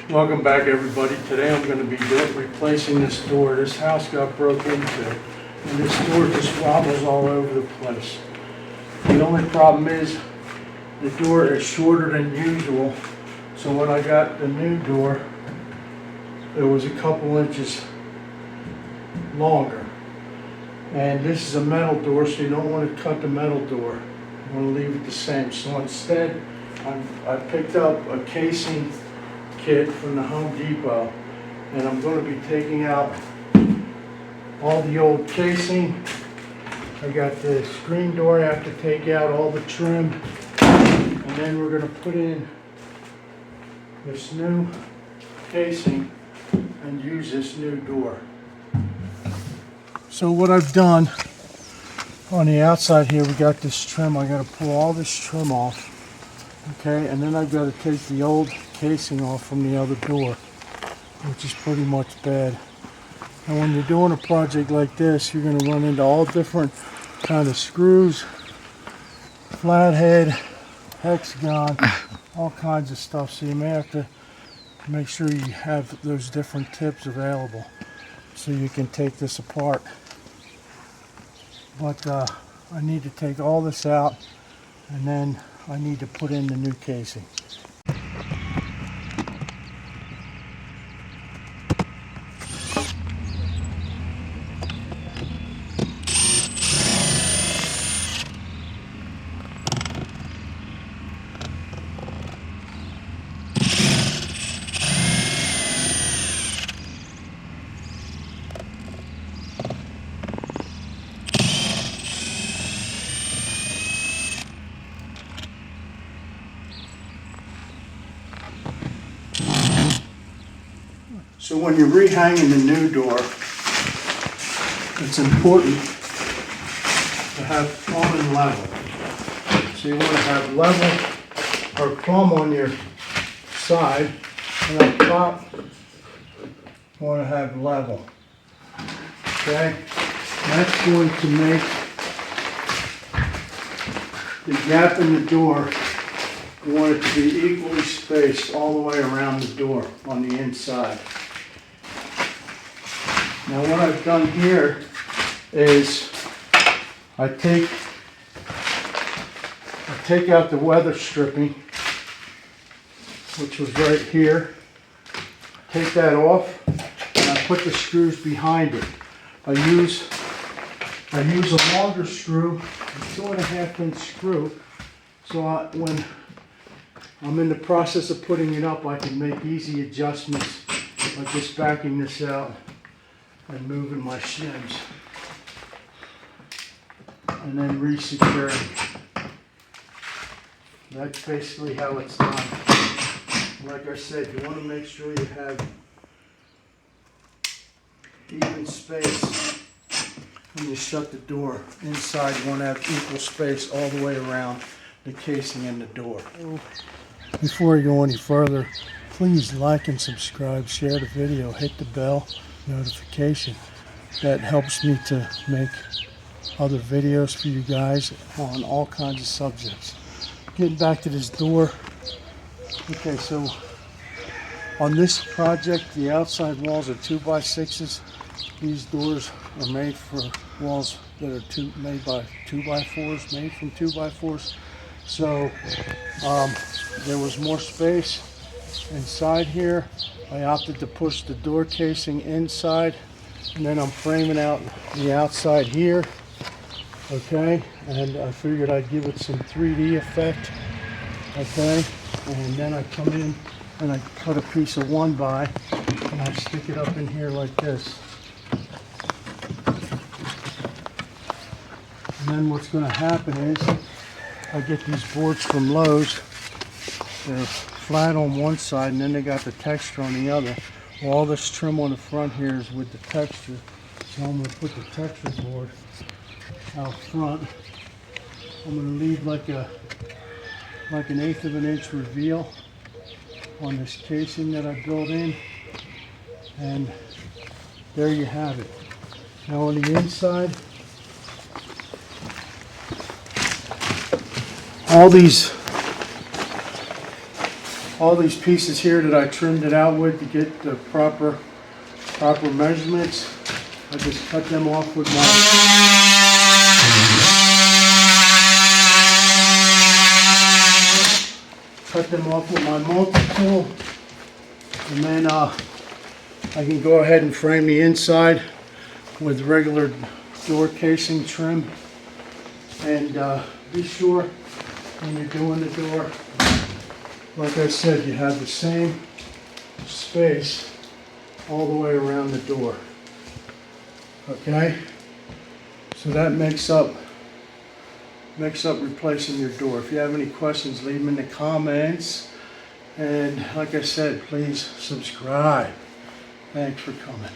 Welcome back, everybody. Today I'm going to be replacing this door. This house got broke into, and this door just wobbles all over the place. The only problem is the door is shorter than usual, so when I got the new door, it was a couple inches longer. And this is a metal door, so you don't want to cut the metal door. You want to leave it the same. So instead, I picked up a casing kit from the Home Depot, and I'm going to be taking out all the old casing. I got the screen door I have to take out, all the trim, and then we're going to put in this new casing and use this new door. So what I've done on the outside here, we got this trim. I got to pull all this trim off, okay, and then I've got to take the old casing off from the other door, which is pretty much bad. And when you're doing a project like this, you're going to run into all different kind of screws, flathead, hexagon, all kinds of stuff. So you may have to make sure you have those different tips available so you can take this apart. But I need to take all this out, and then I need to put in the new casing. So when you're rehanging the new door, it's important to have plumb and level. So you want to have level or plumb on your side, and on top you want to have level. Okay? That's going to make the gap in the door, you want it to be equally spaced all the way around the door on the inside. Now what I've done here is I take out the weather stripping, which was right here. Take that off, and I put the screws behind it. I use a longer screw, a 2.5 inch screw, so when I'm in the process of putting it up, I can make easy adjustments by just backing this out and moving my shims, and then re-securing. That's basically how it's done. Like I said, you want to make sure you have even space when you shut the door. Inside, you want to have equal space all the way around the casing and the door. Before I go any further, please like and subscribe, share the video, hit the bell notification. That helps me to make other videos for you guys on all kinds of subjects. Getting back to this door. Okay, so on this project, the outside walls are 2x6s. These doors are made for walls that are made by 2x4s, made from 2x4s. So there was more space inside here. I opted to push the door casing inside, and then I'm framing out the outside here, okay, and I figured I'd give it some 3D effect, okay, and then I come in and I cut a piece of 1x and I stick it up in here like this. And then what's going to happen is I get these boards from Lowe's. They're flat on one side, and then they got the texture on the other. Well, all this trim on the front here is with the texture, so I'm going to put the texture board out front. I'm going to leave like an 1/8 of an inch reveal on this casing that I built in, and there you have it. Now on the inside, all these pieces here that I trimmed it out with to get the proper measurements, I just cut them off with my multi-tool, and then I can go ahead and frame the inside with regular door casing trim. And be sure when you're doing the door, like I said, you have the same space all the way around the door. Okay? So that makes up replacing your door. If you have any questions, leave them in the comments. And like I said, please subscribe. Thanks for coming.